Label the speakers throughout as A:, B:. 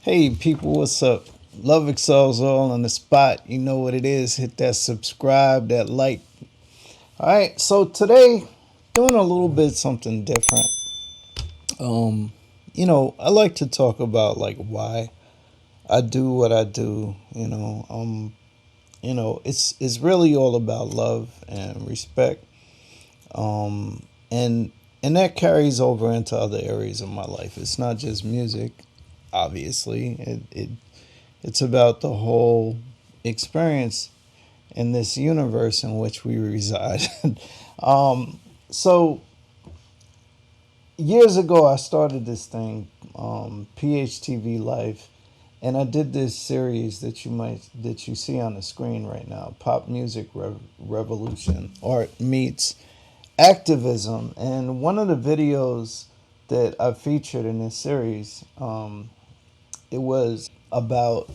A: Hey people, what's up? LoveExcelsAll on the spot. You know what it is. Hit that subscribe, that like. Alright, so today doing a little bit something different. I like to talk about like why I do what I do, it's really all about love and respect. And that carries over into other areas of my life. It's not just music, obviously. It's about the whole experience in this universe in which we reside. So years ago, I started this thing, PHTV Life, and I did this series that you see on the screen right now, Pop Music Revolution, art meets activism. And one of the videos that I featured in this series, it was about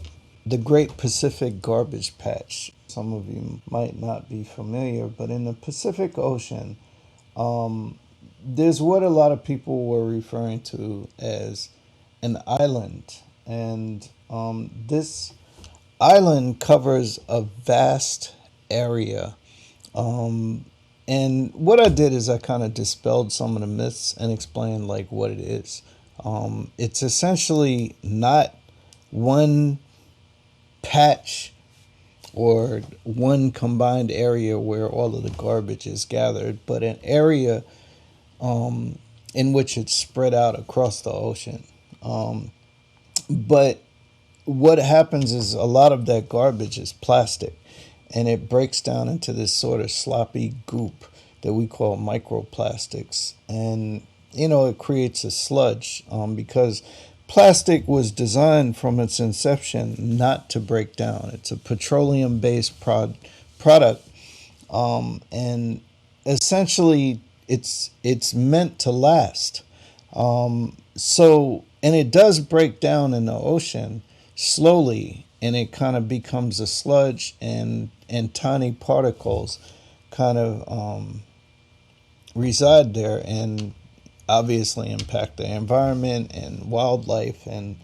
A: the Great Pacific Garbage Patch. Some of you might not be familiar, but in the Pacific Ocean, there's what a lot of people were referring to as an island. And this island covers a vast area. And what I did is I kind of dispelled some of the myths and explained like what it is. It's essentially not one patch or one combined area where all of the garbage is gathered, but an area in which it's spread out across the ocean. But what happens is a lot of that garbage is plastic, and it breaks down into this sort of sloppy goop that we call microplastics. And, it creates a sludge because plastic was designed from its inception not to break down. It's a petroleum based product. And essentially, it's meant to last. And it does break down in the ocean slowly, and it kind of becomes a sludge, and tiny particles kind of reside there and obviously impact the environment and wildlife and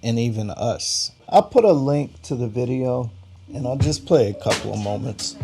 A: even us. I'll put a link to the video and I'll just play a couple of moments.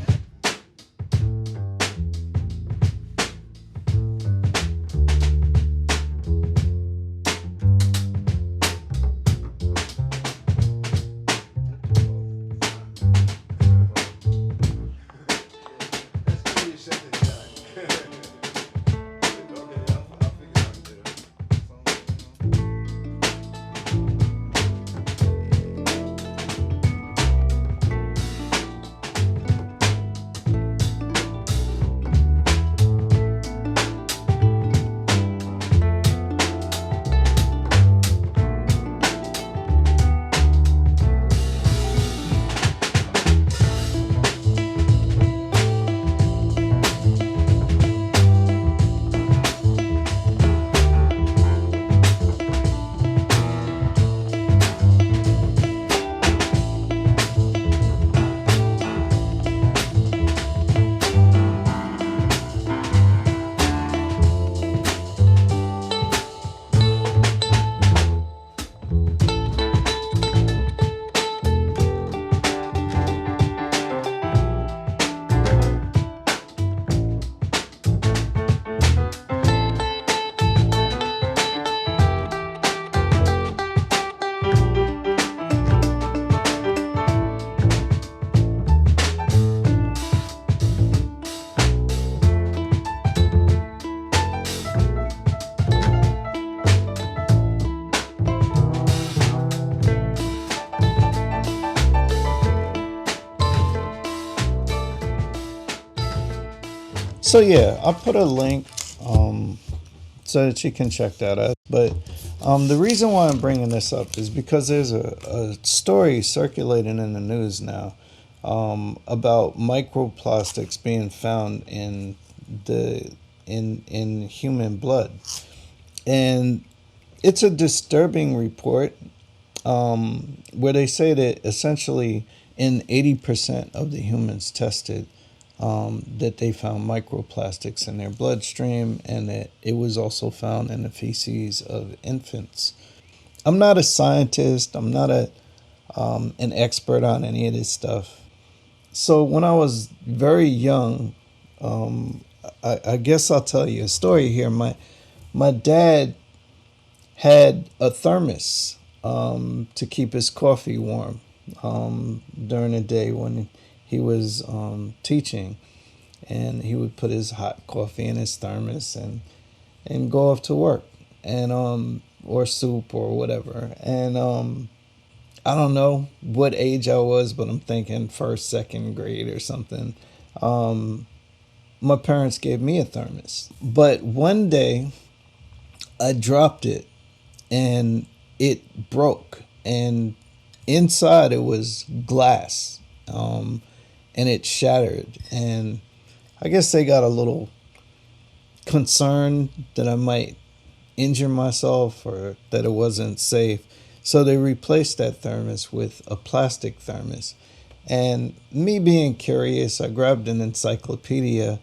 A: So yeah, I'll put a link so that you can check that out. But the reason why I'm bringing this up is because there's a story circulating in the news now about microplastics being found in human blood, and it's a disturbing report where they say that essentially in 80% of the humans tested, that they found microplastics in their bloodstream, and that it was also found in the feces of infants. I'm not a scientist. I'm not an expert on any of this stuff. So when I was very young, I guess I'll tell you a story here. My dad had a thermos to keep his coffee warm during the day when he was teaching, and he would put his hot coffee in his thermos and go off to work, and or soup or whatever. And I don't know what age I was, but I'm thinking first, second grade or something. Um, my parents gave me a thermos, but one day I dropped it and it broke, and inside it was glass, and it shattered. And I guess they got a little concerned that I might injure myself or that it wasn't safe. So they replaced that thermos with a plastic thermos. And me being curious, I grabbed an encyclopedia,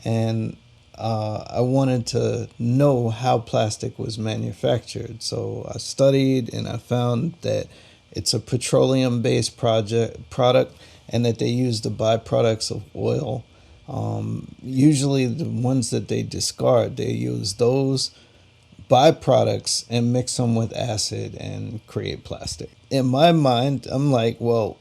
A: and I wanted to know how plastic was manufactured. So I studied and I found that it's a petroleum based product, and that they use the byproducts of oil. Usually, the ones that they discard, they use those byproducts and mix them with acid and create plastic. In my mind, I'm like, well,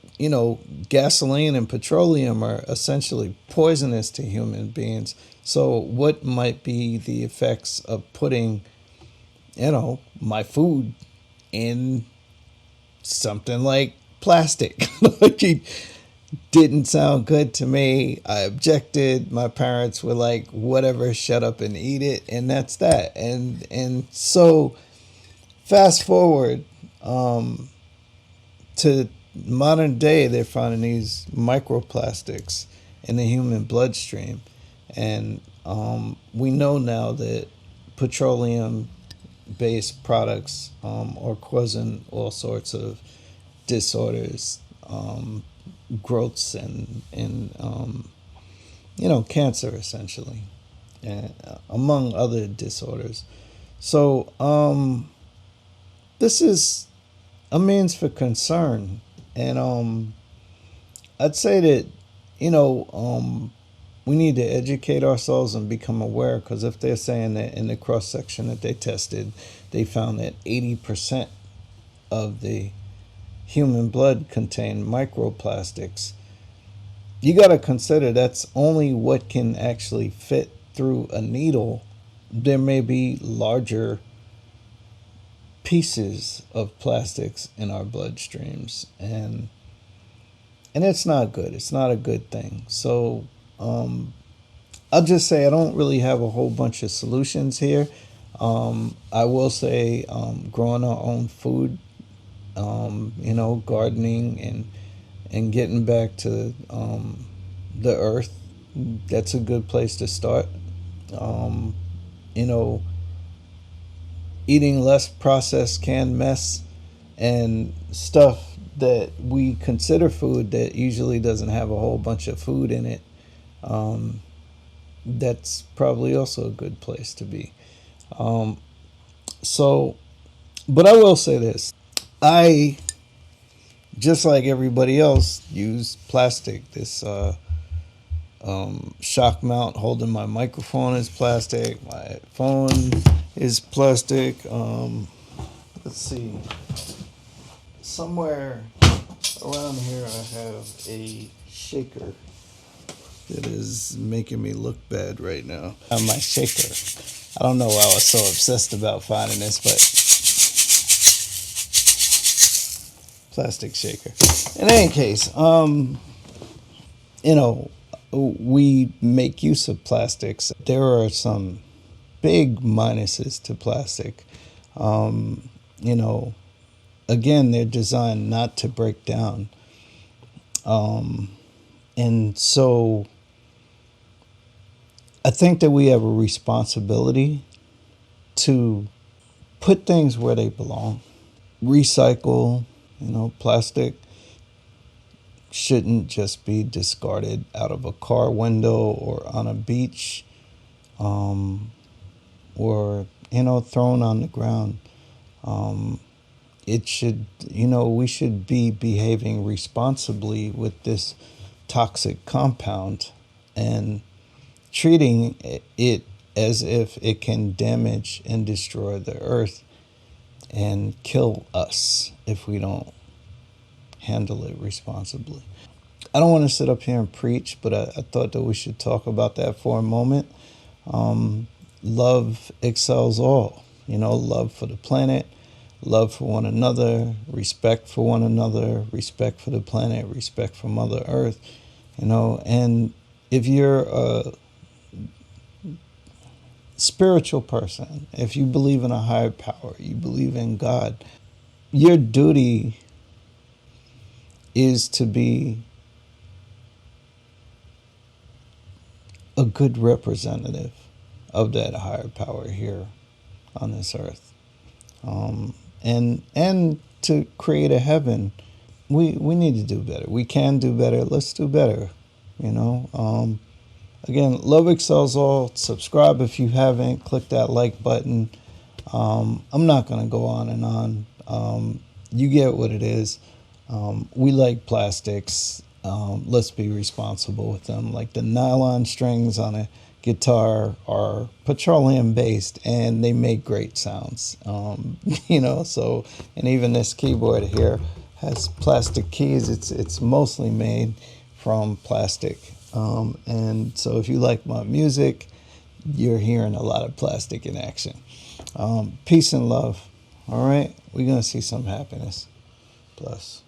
A: gasoline and petroleum are essentially poisonous to human beings. So, what might be the effects of putting, my food in something like plastic? Like, it didn't sound good to me. I objected. My parents were like, whatever, shut up and eat it. And that's that. And so, fast forward to modern day, they're finding these microplastics in the human bloodstream. And we know now that petroleum based products are causing all sorts of disorders, growths, and cancer, essentially, and, among other disorders. So this is a means for concern. And I'd say that, we need to educate ourselves and become aware, because if they're saying that in the cross section that they tested, they found that 80% of the human blood contained microplastics, you got to consider that's only what can actually fit through a needle. There may be larger pieces of plastics in our bloodstreams, and it's not good. It's not a good thing. So I'll just say I don't really have a whole bunch of solutions here. I will say growing our own food, gardening and getting back to the earth, that's a good place to start. Um, you know, Eating less processed canned mess and stuff that we consider food that usually doesn't have a whole bunch of food in it. Um, that's probably also a good place to be. Um, so, but I will say this. I, just like everybody else, use plastic. This shock mount holding my microphone is plastic. My phone is plastic. Let's see. Somewhere around here I have a shaker that is making me look bad right now. My shaker. I don't know why I was so obsessed about finding this, but plastic shaker. In any case, you know, we make use of plastics. There are some big minuses to plastic. You know, again, they're designed not to break down. And so I think that we have a responsibility to put things where they belong. Recycle, plastic shouldn't just be discarded out of a car window or on a beach, or thrown on the ground. it should, we should be behaving responsibly with this toxic compound and treating it as if it can damage and destroy the earth and kill us if we don't handle it responsibly. I don't want to sit up here and preach, but I thought that we should talk about that for a moment. Love excels all. Love for the planet, love for one another, respect for one another, respect for the planet, respect for Mother Earth. And if you're a spiritual person, if you believe in a higher power, you believe in God, your duty is to be a good representative of that higher power here on this earth, and to create a heaven. We need to do better. We can do better. Let's do better. Again, Love Excels All. Subscribe if you haven't. Click that like button. I'm not going to go on and on. You get what it is. We like plastics. Let's be responsible with them. Like the nylon strings on a guitar are petroleum based and they make great sounds. So, and even this keyboard here has plastic keys. It's mostly made from plastic. And so if you like my music, you're hearing a lot of plastic in action. Peace and love. All right. We're going to see some happiness. Bless.